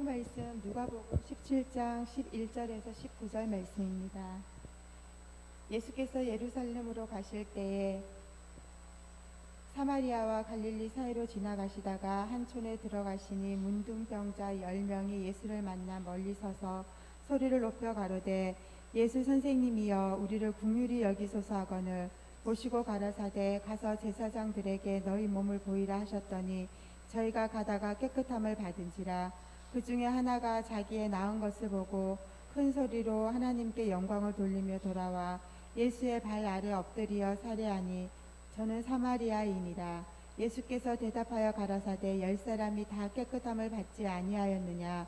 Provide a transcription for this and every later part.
성경 말씀 누가복음 17장 11절에서 19절 말씀입니다. 예수께서 예루살렘으로 가실 때에 사마리아와 갈릴리 사이로 지나가시다가 한 촌에 들어가시니 문둥병자 10명이 예수를 만나 멀리 서서 소리를 높여 가로되 예수 선생님이여 우리를 긍휼히 여기소서 하거늘 보시고 가라사대 가서 제사장들에게 너희 몸을 보이라 하셨더니 저희가 가다가 깨끗함을 받은지라. 그 중에 하나가 자기의 나은 것을 보고 큰 소리로 하나님께 영광을 돌리며 돌아와 예수의 발 아래 엎드리어 살해하니 저는 사마리아인이라. 예수께서 대답하여 가라사대 10사람이 다 깨끗함을 받지 아니하였느냐?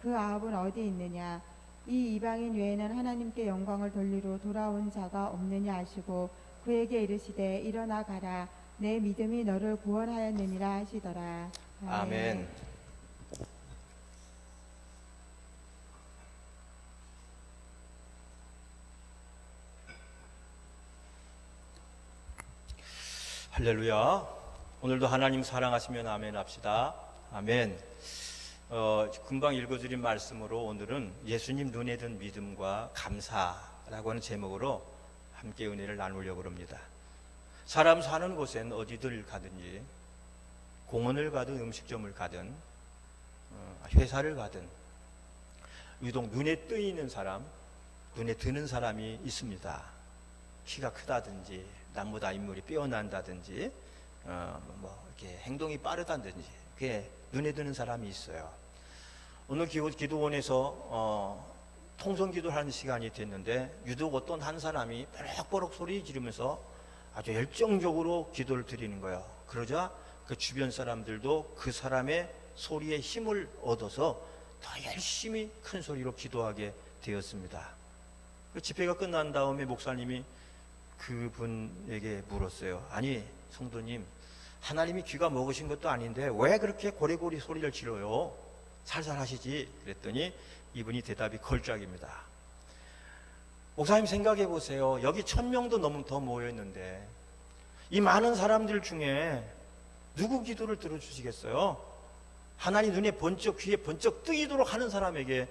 그 9은 어디 있느냐? 이 이방인 외에는 하나님께 영광을 돌리러 돌아온 자가 없느냐 하시고 그에게 이르시되 일어나 가라 내 믿음이 너를 구원하였느니라 하시더라. 아멘. 할렐루야. 오늘도 하나님 사랑하시면 아멘 합시다. 아멘. 금방 읽어드린 말씀으로 오늘은 예수님 눈에 든 믿음과 감사라고 하는 제목으로 함께 은혜를 나누려고 합니다. 사람 사는 곳엔 어디들 가든지 공원을 가든 음식점을 가든 회사를 가든 유독 눈에 뜨이는 사람, 눈에 드는 사람이 있습니다. 키가 크다든지 남보다 인물이 빼어난다든지 이렇게 행동이 빠르다든지 그게 눈에 드는 사람이 있어요. 오늘 기도원에서 통성기도를 하는 시간이 됐는데 유독 어떤 한 사람이 버럭버럭 소리 지르면서 아주 열정적으로 기도를 드리는 거예요. 그러자 그 주변 사람들도 그 사람의 소리에 힘을 얻어서 더 열심히 큰 소리로 기도하게 되었습니다. 그 집회가 끝난 다음에 목사님이 그분에게 물었어요. 아니 성도님, 하나님이 귀가 먹으신 것도 아닌데 왜 그렇게 고래고래 소리를 지르요? 살살 하시지. 그랬더니 이분이 대답이 걸작입니다. 목사님 생각해 보세요. 여기 1000명도 넘은 더 모였는데 이 많은 사람들 중에 누구 기도를 들어주시겠어요? 하나님 눈에 번쩍 귀에 번쩍 뜨이도록 하는 사람에게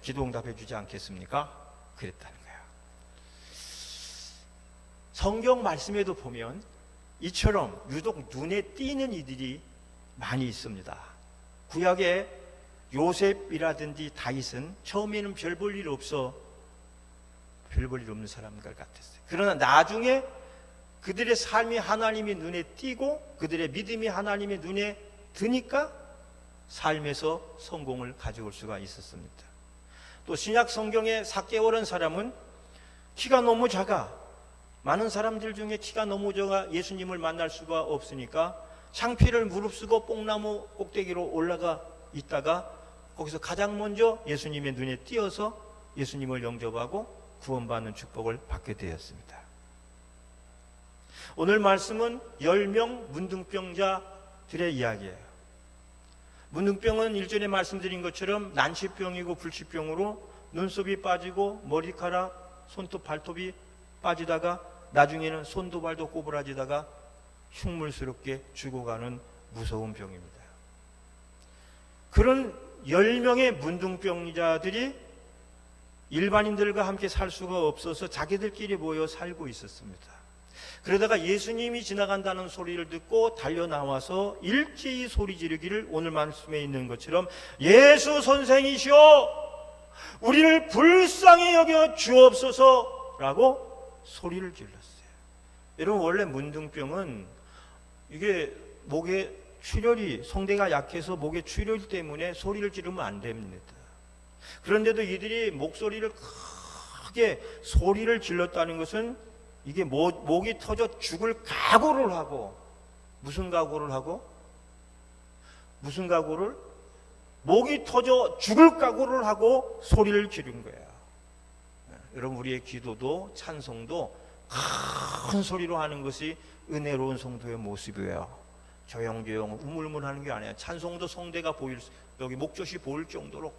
기도 응답해 주지 않겠습니까? 그랬다는 거예요. 성경 말씀에도 보면 이처럼 유독 눈에 띄는 이들이 많이 있습니다. 구약에 요셉이라든지 다윗은 처음에는 별 볼 일 없는 사람들 같았어요. 그러나 나중에 그들의 삶이 하나님의 눈에 띄고 그들의 믿음이 하나님의 눈에 드니까 삶에서 성공을 가져올 수가 있었습니다. 또 신약 성경의 삭개오라는 사람은 키가 너무 작아, 많은 사람들 중에 키가 너무 작아 예수님을 만날 수가 없으니까 창피를 무릅쓰고 뽕나무 꼭대기로 올라가 있다가 거기서 가장 먼저 예수님의 눈에 띄어서 예수님을 영접하고 구원받는 축복을 받게 되었습니다. 오늘 말씀은 10명 문둥병자들의 이야기예요. 문둥병은 일전에 말씀드린 것처럼 난치병이고 불치병으로 눈썹이 빠지고 머리카락, 손톱, 발톱이 빠지다가 나중에는 손도 발도 꼬부라지다가 흉물스럽게 죽어가는 무서운 병입니다. 그런 10명의 문둥병자들이 일반인들과 함께 살 수가 없어서 자기들끼리 모여 살고 있었습니다. 그러다가 예수님이 지나간다는 소리를 듣고 달려나와서 일제히 소리 지르기를 오늘 말씀에 있는 것처럼 예수 선생이시여 우리를 불쌍히 여겨 주옵소서 라고 소리를 질렀어요. 여러분 원래 문둥병은 이게 목에 출혈이 성대가 약해서 목에 출혈 때문에 소리를 지르면 안 됩니다. 그런데도 이들이 목소리를 크게 소리를 질렀다는 것은 이게 목이 터져 죽을 각오를 하고 무슨 각오를 하고? 무슨 각오를? 목이 터져 죽을 각오를 하고 소리를 지른 거예요. 여러분 우리의 기도도 찬송도 큰 소리로 하는 것이 은혜로운 성도의 모습이에요. 조용조용 우물우물하는 게 아니에요. 찬송도 성대가 보일 여기 목젖이 보일 정도로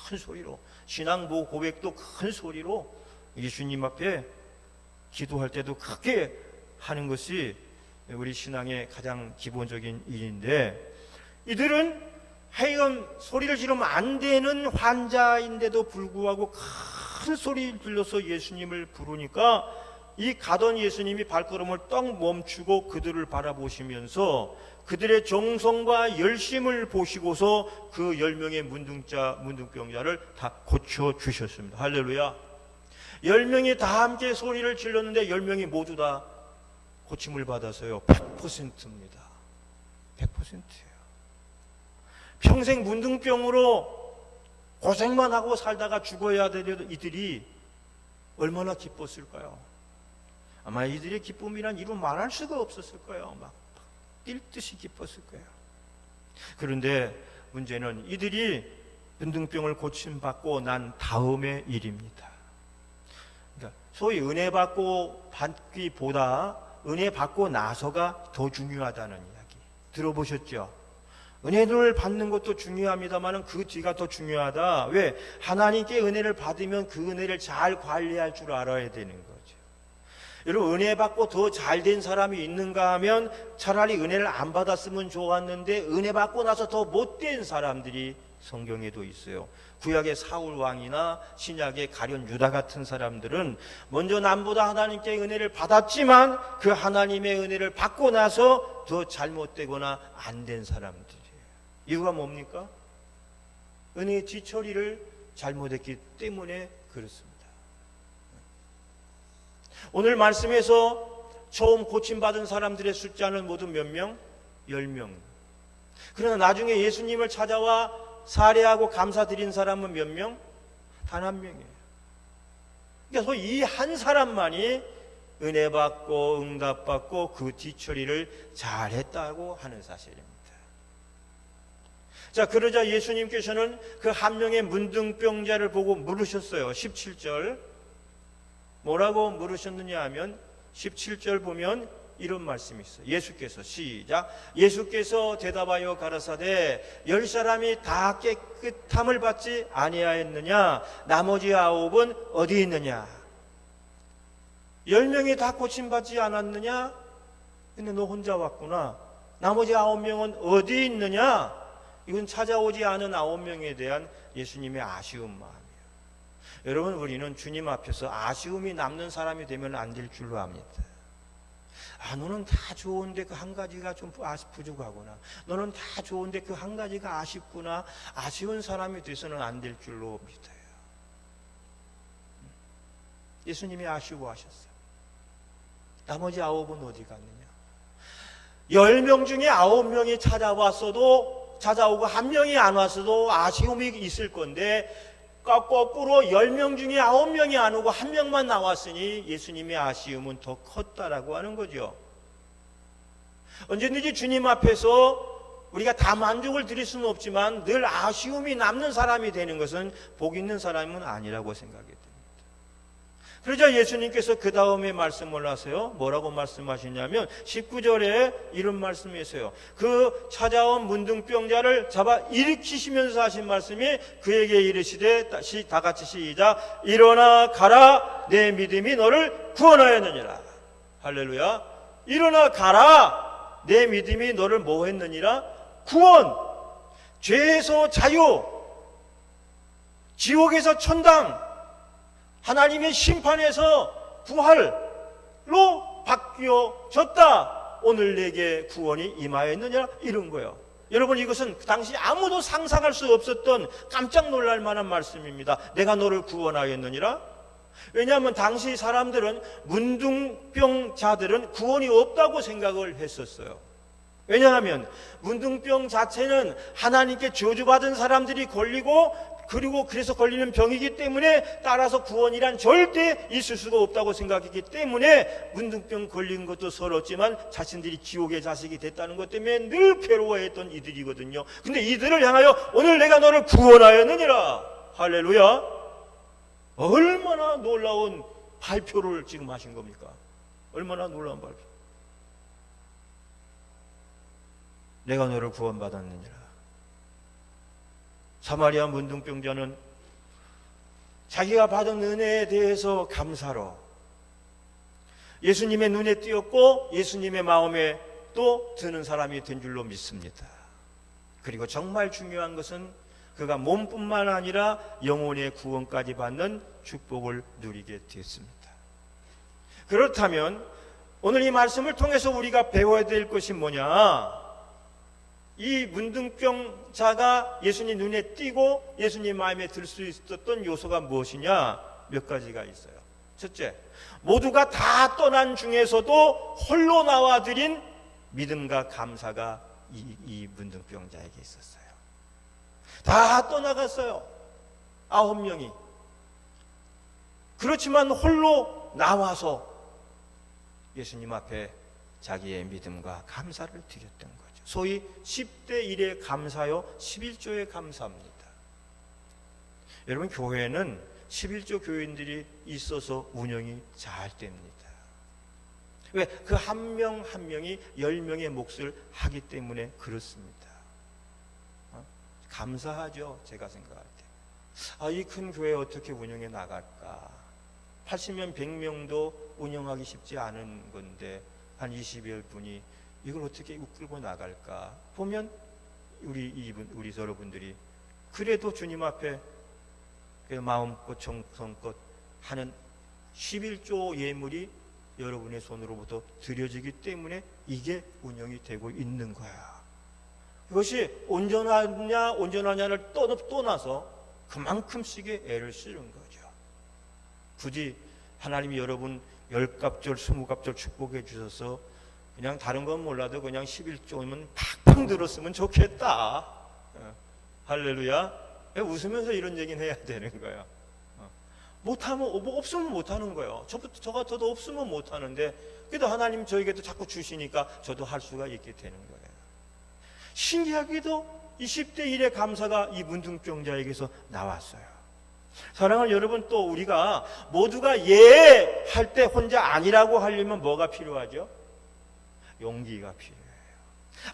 큰 소리로 신앙 고백도 큰 소리로 예수님 앞에 기도할 때도 크게 하는 것이 우리 신앙의 가장 기본적인 일인데 이들은 하여간 소리를 지르면 안 되는 환자인데도 불구하고 큰 소리를 질러서 예수님을 부르니까 이 가던 예수님이 발걸음을 떡 멈추고 그들을 바라보시면서 그들의 정성과 열심을 보시고서 그 10명의 문둥병자를 다 고쳐주셨습니다. 할렐루야. 10명이 다 함께 소리를 질렀는데 10명이 모두 다 고침을 받았어요. 100%입니다. 100%예요. 평생 문둥병으로 고생만 하고 살다가 죽어야 되는 이들이 얼마나 기뻤을까요? 아마 이들의 기쁨이란 이루 말할 수가 없었을 거예요. 막 뛸 듯이 기뻤을 거예요. 그런데 문제는 이들이 문둥병을 고침받고 난 다음의 일입니다. 그러니까 소위 은혜 받기보다 은혜 받고 나서가 더 중요하다는 이야기 들어보셨죠? 은혜를 받는 것도 중요합니다만 그 뒤가 더 중요하다. 왜? 하나님께 은혜를 받으면 그 은혜를 잘 관리할 줄 알아야 되는 거죠. 여러분, 은혜 받고 더 잘된 사람이 있는가 하면 차라리 은혜를 안 받았으면 좋았는데 은혜 받고 나서 더 못된 사람들이 성경에도 있어요. 구약의 사울 왕이나 신약의 가룟 유다 같은 사람들은 먼저 남보다 하나님께 은혜를 받았지만 그 하나님의 은혜를 받고 나서 더 잘못되거나 안 된 사람들이에요. 이유가 뭡니까? 은혜의 뒤처리를 잘못했기 때문에 그렇습니다. 오늘 말씀에서 처음 고침받은 사람들의 숫자는 모두 몇 명? 10명. 그러나 나중에 예수님을 찾아와 살해하고 감사드린 사람은 몇 명? 단 한 명이에요. 그래서 이 한 사람만이 은혜 받고 응답받고 그 뒤처리를 잘했다고 하는 사실입니다. 자, 그러자 예수님께서는 그 한 명의 문둥병자를 보고 물으셨어요. 17절. 뭐라고 물으셨느냐 하면 17절 보면 이런 말씀이 있어요. 예수께서 시작. 예수께서 대답하여 가라사대 10사람이 다 깨끗함을 받지 아니하였느냐? 나머지 9은 어디 있느냐? 10명이 다 고침받지 않았느냐? 근데 너 혼자 왔구나. 나머지 9명은 어디 있느냐? 이건 찾아오지 않은 9명에 대한 예수님의 아쉬운 마음이에요. 여러분, 우리는 주님 앞에서 아쉬움이 남는 사람이 되면 안 될 줄로 압니다. 너는 다 좋은데 그 한 가지가 좀 부족하구나. 너는 다 좋은데 그 한 가지가 아쉽구나. 아쉬운 사람이 돼서는 안 될 줄로 믿어요. 예수님이 아쉬워하셨어요. 나머지 9은 어디 갔느냐? 10명 중에 9명이 찾아오고 한 명이 안 왔어도 아쉬움이 있을 건데 거꾸로 10명 중에 9명이 안 오고 한 명만 나왔으니 예수님의 아쉬움은 더 컸다라고 하는 거죠. 언제든지 주님 앞에서 우리가 다 만족을 드릴 수는 없지만 늘 아쉬움이 남는 사람이 되는 것은 복 있는 사람은 아니라고 생각이 됩니다. 그러자 예수님께서 그 다음에 말씀을 하세요. 뭐라고 말씀하시냐면 19절에 이런 말씀이 있어요. 그 찾아온 문둥병자를 잡아 일으키시면서 하신 말씀이 그에게 이르시되 다 같이 시작. 일어나 가라. 내 믿음이 너를 구원하였느니라. 할렐루야. 일어나 가라. 내 믿음이 너를 뭐 했느니라? 구원. 죄에서 자유. 지옥에서 천당. 하나님의 심판에서 부활로 바뀌어졌다. 오늘 내게 구원이 임하였느냐? 이런 거예요. 여러분, 이것은 당시 아무도 상상할 수 없었던 깜짝 놀랄 만한 말씀입니다. 내가 너를 구원하였느니라? 왜냐하면 당시 사람들은 문둥병자들은 구원이 없다고 생각을 했었어요. 왜냐하면 문둥병 자체는 하나님께 저주받은 사람들이 걸리고 그래서 걸리는 병이기 때문에 따라서 구원이란 절대 있을 수가 없다고 생각했기 때문에 문둥병 걸린 것도 서럽지만 자신들이 지옥의 자식이 됐다는 것 때문에 늘 괴로워했던 이들이거든요. 근데 이들을 향하여 오늘 내가 너를 구원하였느니라. 할렐루야. 얼마나 놀라운 발표를 지금 하신 겁니까? 얼마나 놀라운 발표. 내가 너를 구원받았느니라. 사마리아 문둥병자는 자기가 받은 은혜에 대해서 감사로 예수님의 눈에 띄었고 예수님의 마음에 또 드는 사람이 된 줄로 믿습니다. 그리고 정말 중요한 것은 그가 몸뿐만 아니라 영혼의 구원까지 받는 축복을 누리게 됐습니다. 그렇다면 오늘 이 말씀을 통해서 우리가 배워야 될 것이 뭐냐? 이 문둥병자가 예수님 눈에 띄고 예수님 마음에 들 수 있었던 요소가 무엇이냐? 몇 가지가 있어요. 첫째, 모두가 다 떠난 중에서도 홀로 나와 드린 믿음과 감사가 이 문둥병자에게 있었어요. 다 떠나갔어요. 9명이. 그렇지만 홀로 나와서 예수님 앞에 자기의 믿음과 감사를 드렸던 거죠. 소위 10대 1의 감사요, 11조의 감사입니다. 여러분, 교회는 11조 교인들이 있어서 운영이 잘 됩니다. 왜? 그 한 명 한 명이 10명의 몫을 하기 때문에 그렇습니다. 감사하죠, 제가 생각할 때. 이 큰 교회 어떻게 운영해 나갈까? 80명, 100명도 운영하기 쉽지 않은 건데 한 20여 분이 이걸 어떻게 이끌고 나갈까? 보면 우리 여러분들이 그래도 주님 앞에 마음껏 정성껏 하는 11조 예물이 여러분의 손으로부터 드려지기 때문에 이게 운영이 되고 있는 거야. 이것이 온전하냐를 떠나서 그만큼씩의 애를 쓰는 거죠. 굳이 하나님이 여러분 10갑절, 20갑절 축복해 주셔서 그냥 다른 건 몰라도 그냥 11조면 팍팍 들었으면 좋겠다. 할렐루야. 웃으면서 이런 얘기는 해야 되는 거야. 못하면, 없으면 못하는 거예요. 저 같아도 없으면 못하는데, 그래도 하나님 저에게도 자꾸 주시니까 저도 할 수가 있게 되는 거예요. 신기하게도 20대 1의 감사가 이 문둥병자에게서 나왔어요. 사랑하는 여러분, 또 우리가 모두가 예 할 때 혼자 아니라고 하려면 뭐가 필요하죠? 용기가 필요해요.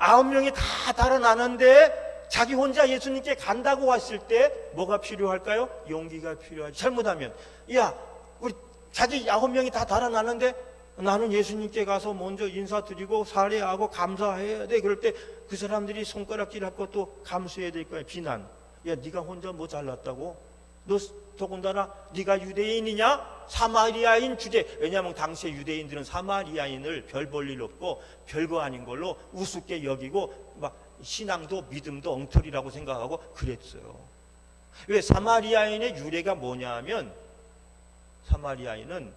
9명이 다 달아나는데 자기 혼자 예수님께 간다고 왔을 때 뭐가 필요할까요? 용기가 필요하죠. 잘못하면 우리 자기 9명이 다 달아나는데 나는 예수님께 가서 먼저 인사드리고 사례하고 감사해야 돼. 그럴 때 그 사람들이 손가락질할 것도 감수해야 될 거예요. 비난. 네가 혼자 뭐 잘났다고? 너 더군다나 네가 유대인이냐? 사마리아인 주제. 왜냐하면 당시에 유대인들은 사마리아인을 별 볼 일 없고 별거 아닌 걸로 우습게 여기고 막 신앙도 믿음도 엉터리라고 생각하고 그랬어요. 왜? 사마리아인의 유래가 뭐냐 하면 사마리아인은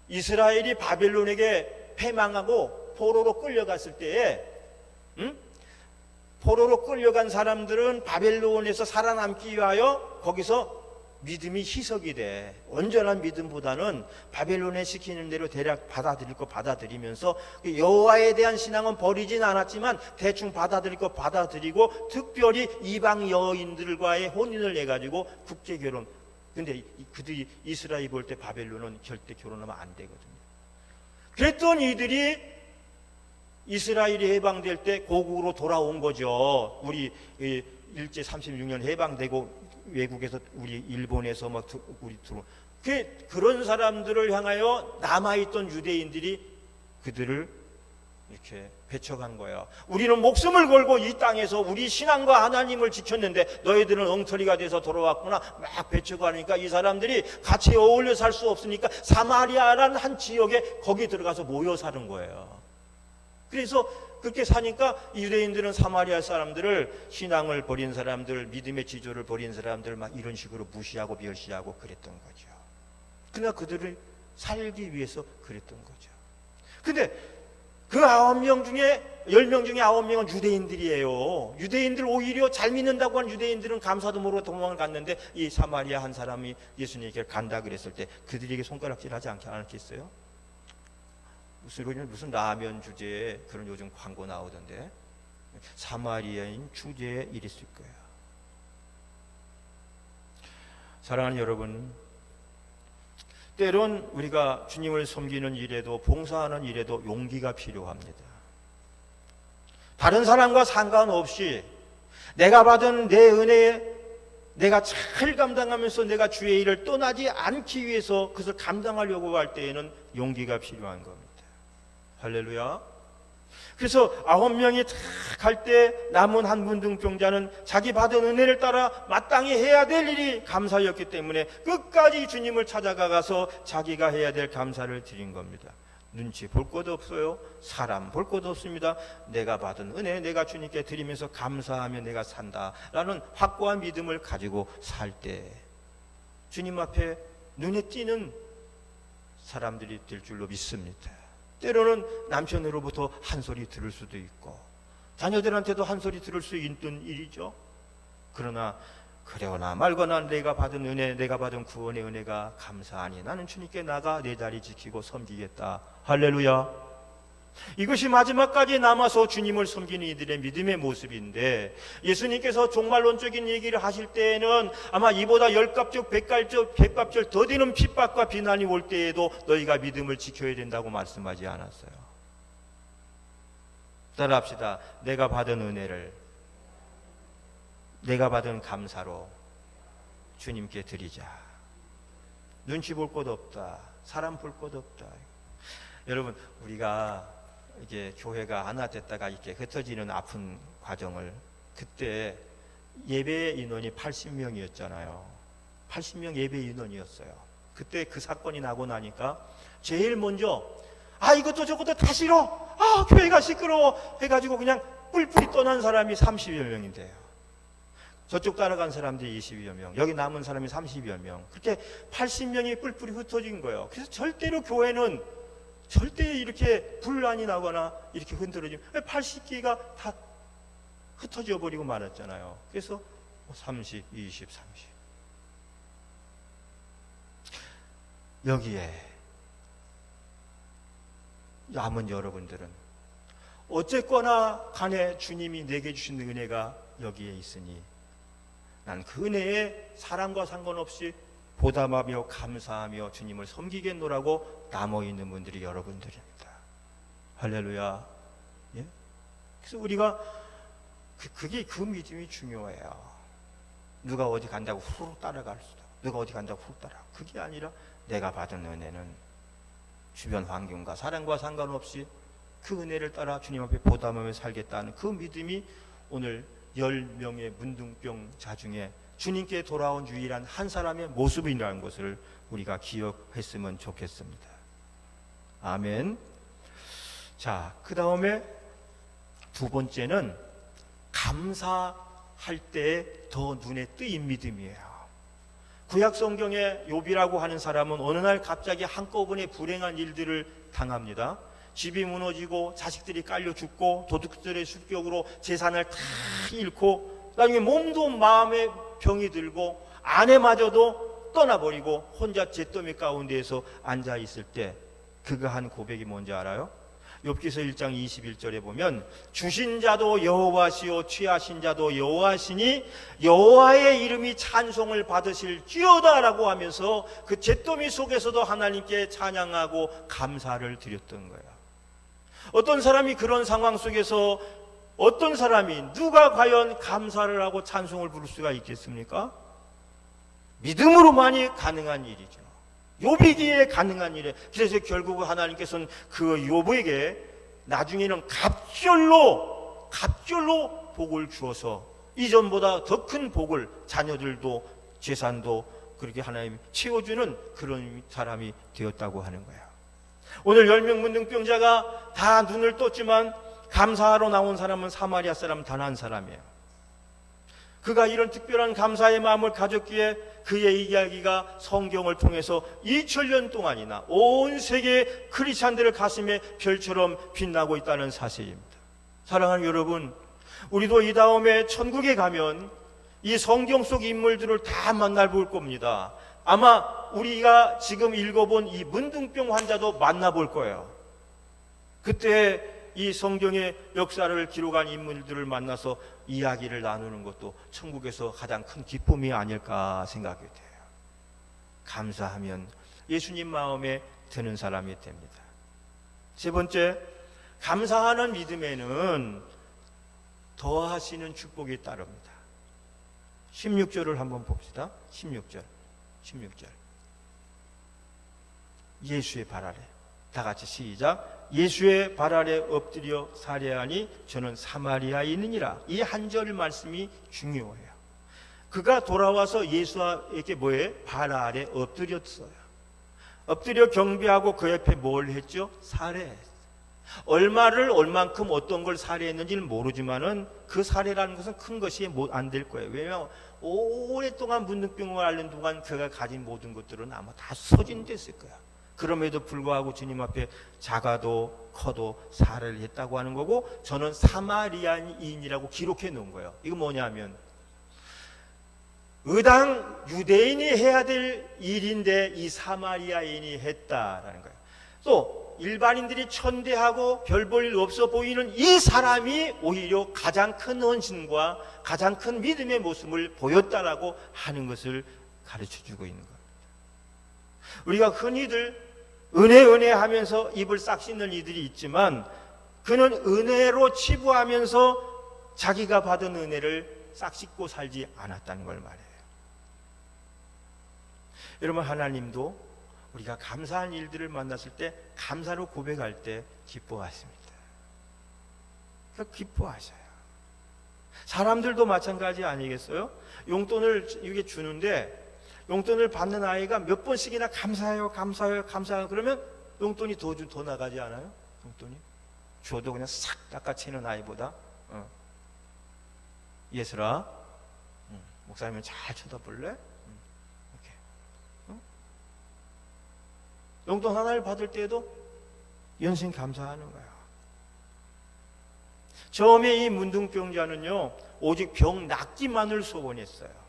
이스라엘이 바벨론에게 패망하고 포로로 끌려갔을 때에 포로로 끌려간 사람들은 바벨론에서 살아남기 위하여 거기서 믿음이 희석이 돼. 온전한 믿음보다는 바벨론에 시키는 대로 대략 받아들일 거 받아들이면서 여호와에 대한 신앙은 버리진 않았지만 대충 받아들일 거 받아들이고 특별히 이방 여인들과의 혼인을 해가지고 국제 결혼. 근데 그들이 이스라엘이 볼 때 바벨론은 절대 결혼하면 안 되거든요. 그랬던 이들이 이스라엘이 해방될 때 고국으로 돌아온 거죠. 우리 일제 36년 해방되고 외국에서 우리 일본에서 막 우리 들어 그런 사람들을 향하여 남아있던 유대인들이 그들을 이렇게 배척한 거예요. 우리는 목숨을 걸고 이 땅에서 우리 신앙과 하나님을 지켰는데 너희들은 엉터리가 돼서 돌아왔구나. 막 배척하니까 이 사람들이 같이 어울려 살 수 없으니까 사마리아라는 한 지역에 거기 들어가서 모여 사는 거예요. 그래서 그렇게 사니까 유대인들은 사마리아 사람들을 신앙을 버린 사람들, 믿음의 지조를 버린 사람들 막 이런 식으로 무시하고 멸시하고 그랬던 거죠. 그러나 그들을 살기 위해서 그랬던 거죠. 근데 그 9명 중에 10명 중에 9명은 유대인들이에요. 유대인들 오히려 잘 믿는다고 한 유대인들은 감사도 모르고 도망을 갔는데 이 사마리아 한 사람이 예수님에게 간다 그랬을 때 그들에게 손가락질하지 않겠어요? 무슨 라면 주제에 그런 요즘 광고 나오던데 사마리아인 주제에 이랬을 거예요. 사랑하는 여러분, 때론 우리가 주님을 섬기는 일에도 봉사하는 일에도 용기가 필요합니다. 다른 사람과 상관없이 내가 받은 내 은혜에 내가 잘 감당하면서 내가 주의 일을 떠나지 않기 위해서 그것을 감당하려고 할 때에는 용기가 필요한 겁니다. 할렐루야. 그래서 9명이 다 갈 때 남은 한 문둥병자는 자기 받은 은혜를 따라 마땅히 해야 될 일이 감사였기 때문에 끝까지 주님을 찾아가서 자기가 해야 될 감사를 드린 겁니다. 눈치 볼 것도 없어요. 사람 볼 것도 없습니다. 내가 받은 은혜 내가 주님께 드리면서 감사하며 내가 산다라는 확고한 믿음을 가지고 살 때 주님 앞에 눈에 띄는 사람들이 될 줄로 믿습니다. 때로는 남편으로부터 한 소리 들을 수도 있고 자녀들한테도 한 소리 들을 수 있는 일이죠. 그러나 그러나 말거나 내가 받은 은혜, 내가 받은 구원의 은혜가 감사하니 나는 주님께 나가 내 자리 지키고 섬기겠다. 할렐루야. 이것이 마지막까지 남아서 주님을 섬기는 이들의 믿음의 모습인데, 예수님께서 종말론적인 얘기를 하실 때에는 아마 이보다 10값적 100값적 더 되는 핍박과 비난이 올 때에도 너희가 믿음을 지켜야 된다고 말씀하지 않았어요. 따라합시다. 내가 받은 은혜를 내가 받은 감사로 주님께 드리자. 눈치 볼 것 없다. 사람 볼 것 없다. 여러분, 우리가 이게 교회가 하나 됐다가 이렇게 흩어지는 아픈 과정을, 그때 예배 인원이 80명이었잖아요. 80명 예배 인원이었어요. 그때 그 사건이 나고 나니까 제일 먼저 이것도 저것도 다 싫어, 교회가 시끄러워 해가지고 그냥 뿔뿔이 떠난 사람이 30여 명인데요. 저쪽 따라간 사람들이 20여 명, 여기 남은 사람이 30여 명, 그렇게 80명이 뿔뿔이 흩어진 거예요. 그래서 절대로 교회는 절대 이렇게 분란이 나거나 이렇게 흔들어지면 80기가 다 흩어져 버리고 말았잖아요. 그래서 30, 20, 30. 여기에 남은 여러분들은 어쨌거나 간에 주님이 내게 주신 은혜가 여기에 있으니 난 그 은혜에 사람과 상관없이 보답하며 감사하며 주님을 섬기겠노라고 남아있는 분들이 여러분들입니다. 할렐루야. 예? 그래서 우리가 그게 그 믿음이 중요해요. 누가 어디 간다고 후루룩 따라갈 수도, 누가 어디 간다고 후루룩 따라. 그게 아니라 내가 받은 은혜는 주변 환경과 사람과 상관없이 그 은혜를 따라 주님 앞에 보답하며 살겠다는 그 믿음이 오늘 10명의 문둥병자 중에 주님께 돌아온 유일한 한 사람의 모습이라는 것을 우리가 기억했으면 좋겠습니다. 아멘. 자, 그 다음에 두 번째는 감사할 때 더 눈에 띄인 믿음이에요. 구약 성경에 욥이라고 하는 사람은 어느 날 갑자기 한꺼번에 불행한 일들을 당합니다. 집이 무너지고 자식들이 깔려 죽고 도둑들의 습격으로 재산을 다 잃고 나중에 몸도 마음에 병이 들고 아내마저도 떠나버리고 혼자 잿더미 가운데에서 앉아있을 때 그가 한 고백이 뭔지 알아요? 욥기서 1장 21절에 보면 주신 자도 여호와시요 취하신 자도 여호와시니 여호와의 이름이 찬송을 받으실지어다 라고 하면서 그 잿더미 속에서도 하나님께 찬양하고 감사를 드렸던 거예요. 어떤 사람이 그런 상황 속에서 어떤 사람이 누가 과연 감사를 하고 찬송을 부를 수가 있겠습니까? 믿음으로만이 가능한 일이죠. 욥이기에 가능한 일에. 그래서 결국 하나님께서는 그 욥에게 나중에는 갑절로 복을 주어서 이전보다 더 큰 복을, 자녀들도 재산도 그렇게 하나님 채워주는 그런 사람이 되었다고 하는 거예요. 오늘 10명 문둥병자가 다 눈을 떴지만 감사하러 나온 사람은 사마리아 사람 단 한 사람이에요. 그가 이런 특별한 감사의 마음을 가졌기에 그의 이야기가 성경을 통해서 2000년 동안이나 온 세계 크리스찬들의 가슴에 별처럼 빛나고 있다는 사실입니다. 사랑하는 여러분, 우리도 이 다음에 천국에 가면 이 성경 속 인물들을 다 만나볼 겁니다. 아마 우리가 지금 읽어본 이 문둥병 환자도 만나볼 거예요. 그때 이 성경의 역사를 기록한 인물들을 만나서 이야기를 나누는 것도 천국에서 가장 큰 기쁨이 아닐까 생각이 돼요. 감사하면 예수님 마음에 드는 사람이 됩니다. 세 번째, 감사하는 믿음에는 더하시는 축복이 따릅니다. 16절을 한번 봅시다. 16절. 예수의 발 아래 다 같이 시작. 예수의 발 아래 엎드려 살해하니 저는 사마리아인이니라. 이 한 절 말씀이 중요해요. 그가 돌아와서 예수에게 뭐예요? 발 아래 엎드렸어요. 엎드려 경배하고 그 옆에 뭘 했죠? 살해했어요. 얼만큼 어떤 걸 살해했는지는 모르지만은 그 살해라는 것은 큰 것이 안 될 거예요. 왜냐하면 오랫동안 문둥병을 앓는 동안 그가 가진 모든 것들은 아마 다 소진됐을 거야. 그럼에도 불구하고 주님 앞에 작아도 커도 살해를 했다고 하는 거고, 저는 사마리아인이라고 기록해 놓은 거예요. 이거 뭐냐면 의당 유대인이 해야 될 일인데 이 사마리아인이 했다라는 거예요. 또 일반인들이 천대하고 별 볼 일 없어 보이는 이 사람이 오히려 가장 큰 헌신과 가장 큰 믿음의 모습을 보였다라고 하는 것을 가르쳐주고 있는 겁니다. 우리가 흔히들 은혜 하면서 입을 싹 씻는 이들이 있지만, 그는 은혜로 치부하면서 자기가 받은 은혜를 싹 씻고 살지 않았다는 걸 말해요. 여러분, 하나님도 우리가 감사한 일들을 만났을 때 감사로 고백할 때 기뻐하십니다. 기뻐하셔요. 사람들도 마찬가지 아니겠어요? 용돈을 이게 주는데 용돈을 받는 아이가 몇 번씩이나 감사해요 그러면 용돈이 더 나가지 않아요? 용돈이 줘도 그냥 싹 닦아채는 아이보다 예슬아, 목사님을 잘 쳐다볼래? 용돈 하나를 받을 때에도 연신 감사하는 거예요. 처음에 이 문둥병자는요, 오직 병 낫기만을 소원했어요.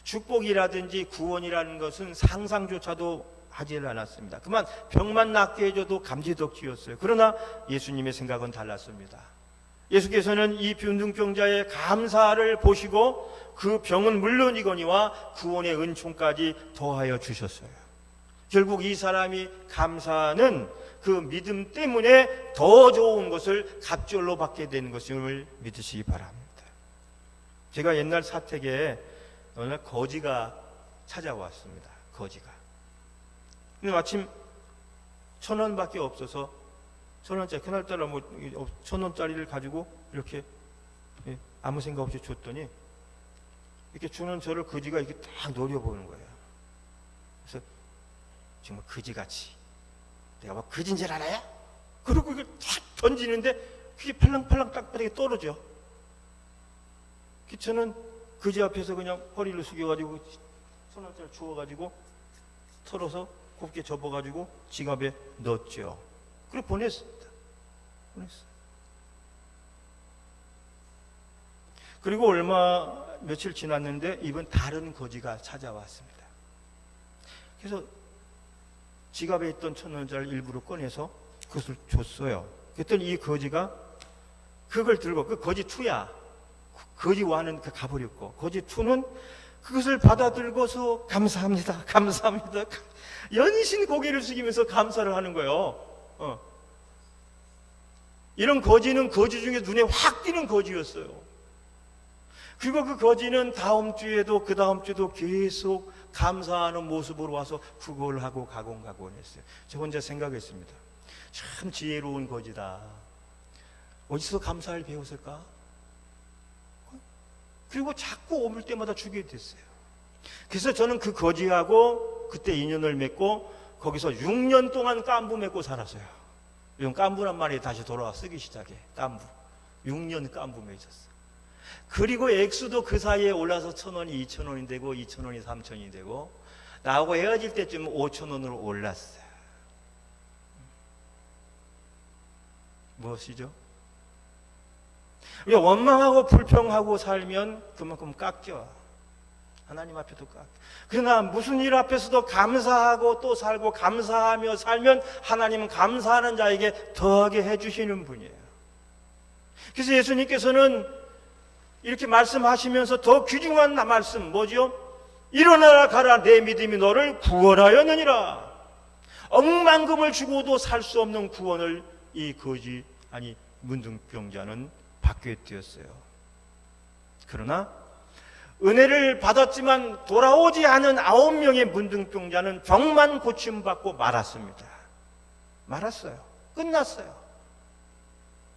축복이라든지 구원이라는 것은 상상조차도 하지 않았습니다. 그만 병만 낫게 해줘도 감지덕지였어요. 그러나 예수님의 생각은 달랐습니다. 예수께서는 이 문둥병자의 감사를 보시고 그 병은 물론이거니와 구원의 은총까지 더하여 주셨어요. 결국 이 사람이 감사하는 그 믿음 때문에 더 좋은 것을 갑절로 받게 되는 것을 믿으시기 바랍니다. 제가 옛날 사택에 어느 날 거지가 찾아왔습니다. 거지가. 근데 마침 1,000원밖에 없어서 1,000원짜리, 그날따라 1,000원짜리를 가지고 이렇게 아무 생각 없이 줬더니 이렇게 주는 저를 거지가 이렇게 딱 노려보는 거예요. 그래서 정말 거지같이, 내가 막 거지인 줄 알아요? 그리고 이걸 탁 던지는데 그게 팔랑팔랑 땅바닥에 떨어져. 저는 거지 앞에서 그냥 허리를 숙여가지고 1,000원짜리 주워가지고 털어서 곱게 접어가지고 지갑에 넣었죠. 그리고 보냈습니다. 그리고 며칠 지났는데 이번 다른 거지가 찾아왔습니다. 그래서 지갑에 있던 1,000원짜리 일부러 꺼내서 그것을 줬어요. 그랬더니 이 거지가 그걸 들고, 그 거지 투야, 거지와는 가버렸고, 거지 투는 그것을 받아 들고서 감사합니다, 연신 고개를 숙이면서 감사를 하는 거예요. 이런 거지는 거지 중에 눈에 확 띄는 거지였어요. 그리고 그 거지는 다음 주에도 그 다음 주에도 계속 감사하는 모습으로 와서 구걸을 하고 가곤 했어요. 저 혼자 생각했습니다. 참 지혜로운 거지다. 어디서 감사를 배웠을까? 그리고 자꾸 오물 때마다 주게 됐어요. 그래서 저는 그 거지하고 그때 인연을 맺고 거기서 6년 동안 깐부 맺고 살았어요. 이건 깐부란 말이 다시 돌아와 쓰기 시작해. 깐부. 6년 깐부 맺었어요. 그리고 액수도 그 사이에 올라서 1,000원이 2,000원이 되고 2,000원이 3,000원이 되고 나하고 헤어질 때쯤 5,000원으로 올랐어요. 무엇이죠? 우리가 원망하고 불평하고 살면 그만큼 깎여. 하나님 앞에도 깎여. 그러나 무슨 일 앞에서도 감사하고 또 살고 감사하며 살면 하나님은 감사하는 자에게 더하게 해주시는 분이에요. 그래서 예수님께서는 이렇게 말씀하시면서 더 귀중한 말씀 뭐죠? 일어나라 가라, 내 믿음이 너를 구원하였느니라. 억만금을 주고도 살 수 없는 구원을 이 문둥병자는 받게 되었어요. 그러나 은혜를 받았지만 돌아오지 않은 9명의 문둥병자는 병만 고침받고 말았습니다. 말았어요. 끝났어요.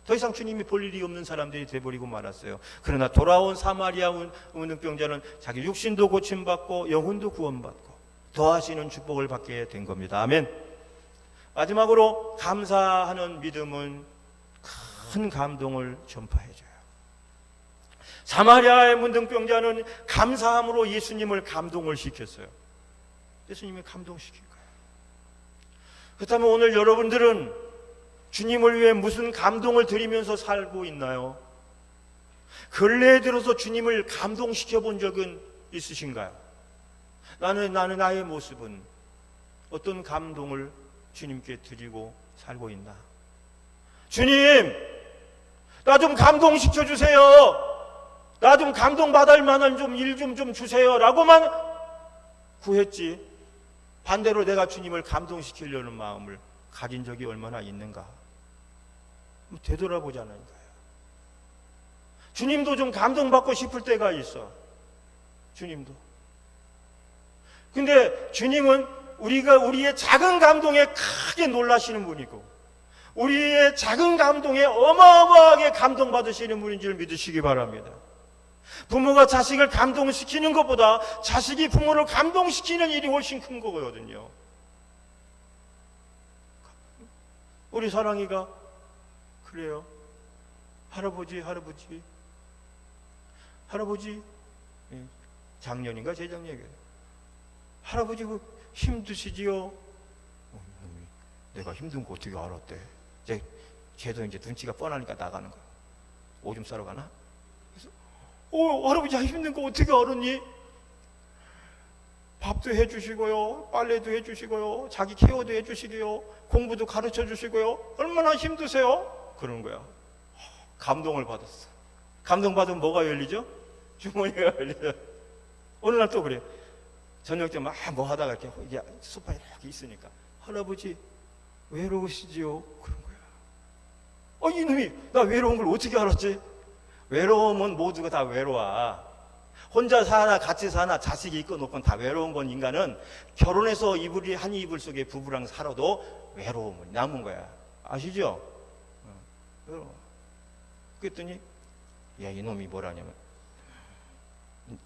더 이상 주님이 볼 일이 없는 사람들이 돼버리고 말았어요. 그러나 돌아온 사마리아 문둥병자는 자기 육신도 고침받고 영혼도 구원받고 더하시는 축복을 받게 된 겁니다. 아멘. 마지막으로 감사하는 믿음은 큰 감동을 전파해줘요. 사마리아의 문둥병자는 감사함으로 예수님을 감동을 시켰어요. 예수님이 감동시킨 거예요. 그렇다면 오늘 여러분들은 주님을 위해 무슨 감동을 드리면서 살고 있나요? 근래에 들어서 주님을 감동시켜 본 적은 있으신가요? 나의 모습은 어떤 감동을 주님께 드리고 살고 있나? 주님, 나 좀 감동시켜 주세요. 나 좀 감동받을 만한 좀 일 좀 주세요. 라고만 구했지, 반대로 내가 주님을 감동시키려는 마음을 가진 적이 얼마나 있는가? 되돌아보자는 거예요. 주님도 좀 감동받고 싶을 때가 있어. 주님도. 근데 주님은 우리의 작은 감동에 크게 놀라시는 분이고, 우리의 작은 감동에 어마어마하게 감동받으시는 분인 줄 믿으시기 바랍니다. 부모가 자식을 감동시키는 것보다 자식이 부모를 감동시키는 일이 훨씬 큰 거거든요. 우리 사랑이가 그래요. 할아버지 작년인가 재작년이에요. 할아버지 힘드시지요? 내가 힘든 거 어떻게 알았대? 걔도 이제 눈치가 뻔하니까 나가는 거야. 오줌 싸러 가나? 그래서 할아버지 힘든 거 어떻게 알았니? 밥도 해주시고요, 빨래도 해주시고요, 자기 케어도 해주시고요, 공부도 가르쳐 주시고요. 얼마나 힘드세요? 그러는 거야. 감동을 받았어. 감동받으면 뭐가 열리죠? 주머니가 열리죠. 어느 날 또 그래. 저녁 때 막 뭐 하다가 이렇게 소파에 이렇게 있으니까, 할아버지 외로우시지요? 그런 거야. 이놈이 나 외로운 걸 어떻게 알았지? 외로움은 모두가 다 외로워. 혼자 사나 같이 사나 자식이 있건 없건 다 외로운 건, 인간은 결혼해서 한 이불 속에 부부랑 살아도 외로움은 남은 거야. 아시죠? 외로워. 그랬더니 이놈이 뭐라냐면,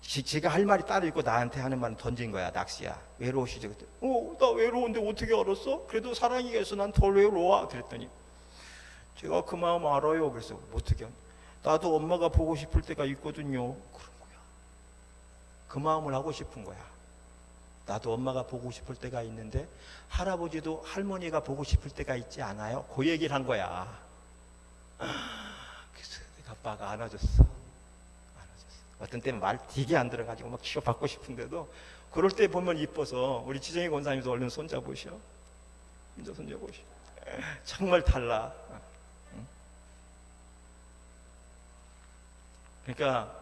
지가 할 말이 따로 있고 나한테 하는 말은 던진 거야. 낚시야. 외로우시죠? 그랬더니 나 외로운데 어떻게 알았어? 그래도 사랑이가 있어 난 덜 외로워. 그랬더니 제가 그 마음 알아요. 그래서 어떻게 하냐, 나도 엄마가 보고 싶을 때가 있거든요. 그런 거야. 그 마음을 하고 싶은 거야. 나도 엄마가 보고 싶을 때가 있는데 할아버지도 할머니가 보고 싶을 때가 있지 않아요? 그 얘기를 한 거야. 그래서 내가 아빠가 안아줬어. 어떤 때는 말 되게 안 들어가지고 막 치료받고 싶은데도, 그럴 때 보면 이뻐서 우리 지정희 권사님도 얼른 손잡으셔. 혼자 손잡으셔. 정말 달라. 그러니까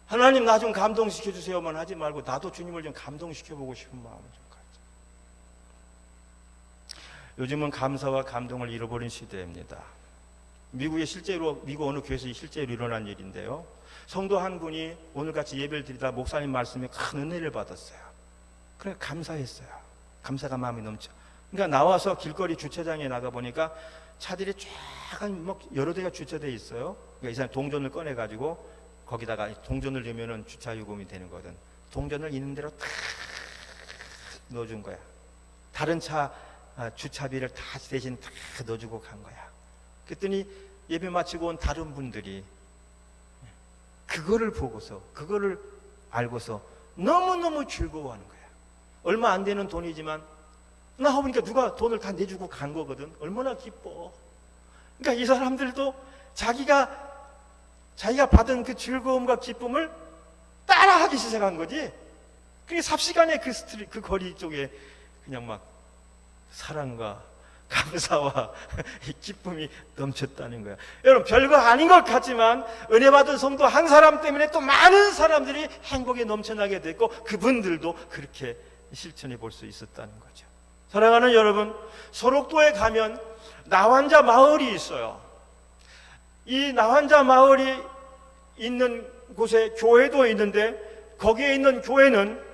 하나님 나 좀 감동시켜 주세요만 하지 말고, 나도 주님을 좀 감동시켜보고 싶은 마음을 좀 가져. 요즘은 감사와 감동을 잃어버린 시대입니다. 미국 어느 교회에서 실제로 일어난 일인데요. 성도 한 분이 오늘같이 예배를 드리다 목사님 말씀에 큰 은혜를 받았어요. 그래 감사했어요. 감사가 마음이 넘쳐. 그러니까 나와서 길거리 주차장에 나가 보니까 차들이 쫙 여러 대가 주차되어 있어요. 그러니까 이 사람이 동전을 꺼내가지고 거기다가 동전을 넣으면 주차 요금이 되는 거든. 동전을 있는 대로 탁 넣어준 거야. 다른 차 주차비를 다 대신 다 넣어주고 간 거야. 그랬더니 예배 마치고 온 다른 분들이 그거를 보고서, 그거를 알고서 너무너무 즐거워하는 거야. 얼마 안 되는 돈이지만 나 보니까 누가 돈을 다 내주고 간 거거든. 얼마나 기뻐. 그러니까 이 사람들도 자기가 받은 그 즐거움과 기쁨을 따라하기 시작한 거지. 그게 삽시간에 그 거리 쪽에 그냥 막 사랑과 감사와 기쁨이 넘쳤다는 거야. 여러분, 별거 아닌 것 같지만 은혜 받은 성도 한 사람 때문에 또 많은 사람들이 행복에 넘쳐나게 됐고, 그분들도 그렇게 실천해 볼 수 있었다는 거죠. 사랑하는 여러분, 소록도에 가면 나환자 마을이 있어요. 이 나환자 마을이 있는 곳에 교회도 있는데, 거기에 있는 교회는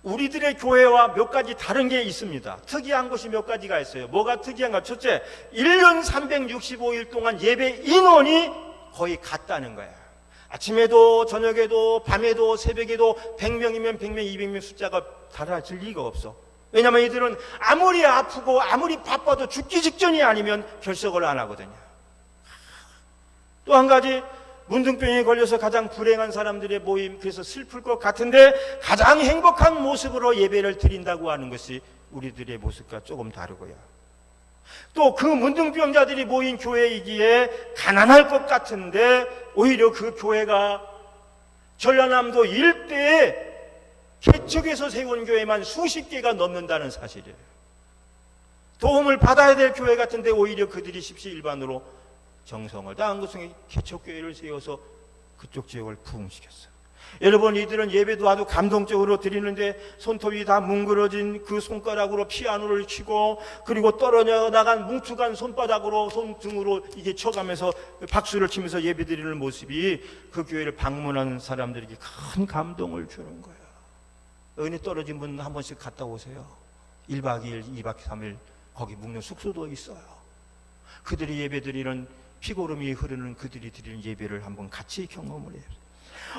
우리들의 교회와 몇 가지 다른 게 있습니다. 특이한 것이 몇 가지가 있어요. 뭐가 특이한가? 첫째, 1년 365일 동안 예배 인원이 거의 같다는 거예요. 아침에도 저녁에도 밤에도 새벽에도 100명이면 100명, 200명 숫자가 달라질 리가 없어. 왜냐하면 이들은 아무리 아프고 아무리 바빠도 죽기 직전이 아니면 결석을 안 하거든요. 또 한 가지, 문둥병에 걸려서 가장 불행한 사람들의 모임, 그래서 슬플 것 같은데 가장 행복한 모습으로 예배를 드린다고 하는 것이 우리들의 모습과 조금 다르고요. 또 그 문둥병자들이 모인 교회이기에 가난할 것 같은데 오히려 그 교회가 전라남도 일대에 개척해서 세운 교회만 수십 개가 넘는다는 사실이에요. 도움을 받아야 될 교회 같은데 오히려 그들이 십시일반으로 정성을 다한 것은 개척교회를 세워서 그쪽 지역을 부흥시켰어요. 여러분, 이들은 예배도 아주 감동적으로 드리는데 손톱이 다 뭉그러진 그 손가락으로 피아노를 치고, 그리고 떨어져 나간 뭉툭한 손바닥으로 손등으로 이게 쳐가면서 박수를 치면서 예배 드리는 모습이 그 교회를 방문하는 사람들에게 큰 감동을 주는 거예요. 은혜 떨어진 분 한 번씩 갔다 오세요. 1박 2일, 2박 3일 거기 묵는 숙소도 있어요. 그들이 예배 드리는, 피고름이 흐르는 그들이 드리는 예배를 한번 같이 경험을 해요.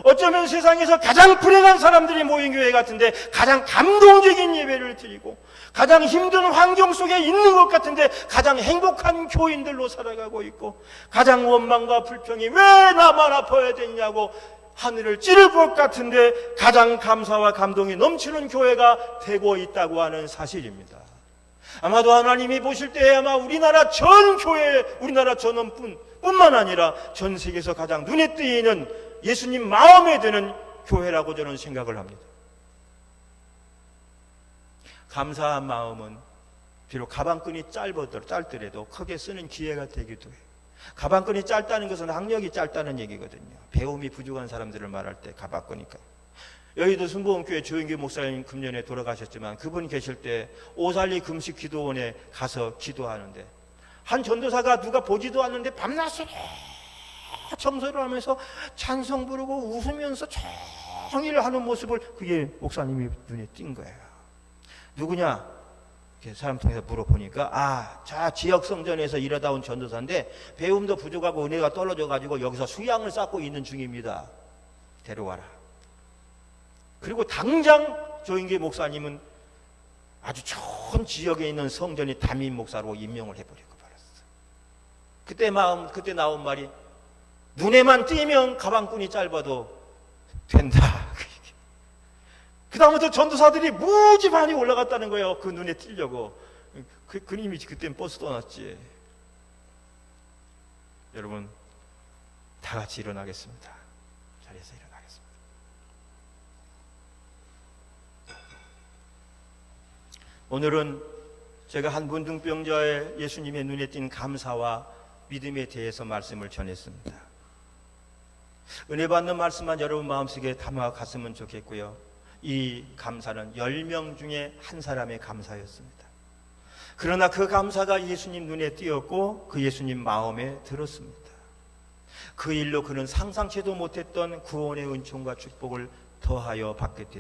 어쩌면 세상에서 가장 불행한 사람들이 모인 교회 같은데 가장 감동적인 예배를 드리고, 가장 힘든 환경 속에 있는 것 같은데 가장 행복한 교인들로 살아가고 있고, 가장 원망과 불평이 왜 나만 아파야 되냐고 하늘을 찌를 것 같은데 가장 감사와 감동이 넘치는 교회가 되고 있다고 하는 사실입니다. 아마도 하나님이 보실 때 아마 우리나라 전 교회, 우리나라 전원뿐만 아니라 전 세계에서 가장 눈에 띄는, 예수님 마음에 드는 교회라고 저는 생각을 합니다. 감사한 마음은 비록 가방끈이 짧더라도 크게 쓰는 기회가 되기도 해요. 가방끈이 짧다는 것은 학력이 짧다는 얘기거든요. 배움이 부족한 사람들을 말할 때 가방끈이니까. 여의도 순복음교회 조영기 목사님 금년에 돌아가셨지만 그분 계실 때 오살리 금식 기도원에 가서 기도하는데 한 전도사가 누가 보지도 않는데 밤낮으로 청소를 하면서 찬송 부르고 웃으면서 종일 하는 모습을, 그게 목사님이 눈에 띈 거예요. 누구냐? 이렇게 사람 통해서 물어보니까 자 지역 성전에서 일하다 온 전도사인데 배움도 부족하고 은혜가 떨어져 가지고 여기서 수양을 쌓고 있는 중입니다. 데려와라. 그리고 당장 조인기 목사님은 아주 좋은 지역에 있는 성전의 담임 목사로 임명을 해버리고 말았어요. 그때 나온 말이, 눈에만 띄면 가방끈이 짧아도 된다. 그 다음부터 전도사들이 무지 많이 올라갔다는 거예요. 그 눈에 띄려고. 그님이 그땐 버스 떠났지. 여러분, 다 같이 일어나겠습니다. 자리에서 일어나겠습니다. 오늘은 제가 한 문둥병자의 예수님의 눈에 띈 감사와 믿음에 대해서 말씀을 전했습니다. 은혜 받는 말씀만 여러분 마음속에 담아갔으면 좋겠고요. 이 감사는 10명 중에 한 사람의 감사였습니다. 그러나 그 감사가 예수님 눈에 띄었고 그 예수님 마음에 들었습니다. 그 일로 그는 상상치도 못했던 구원의 은총과 축복을 더하여 받게 됐습니다.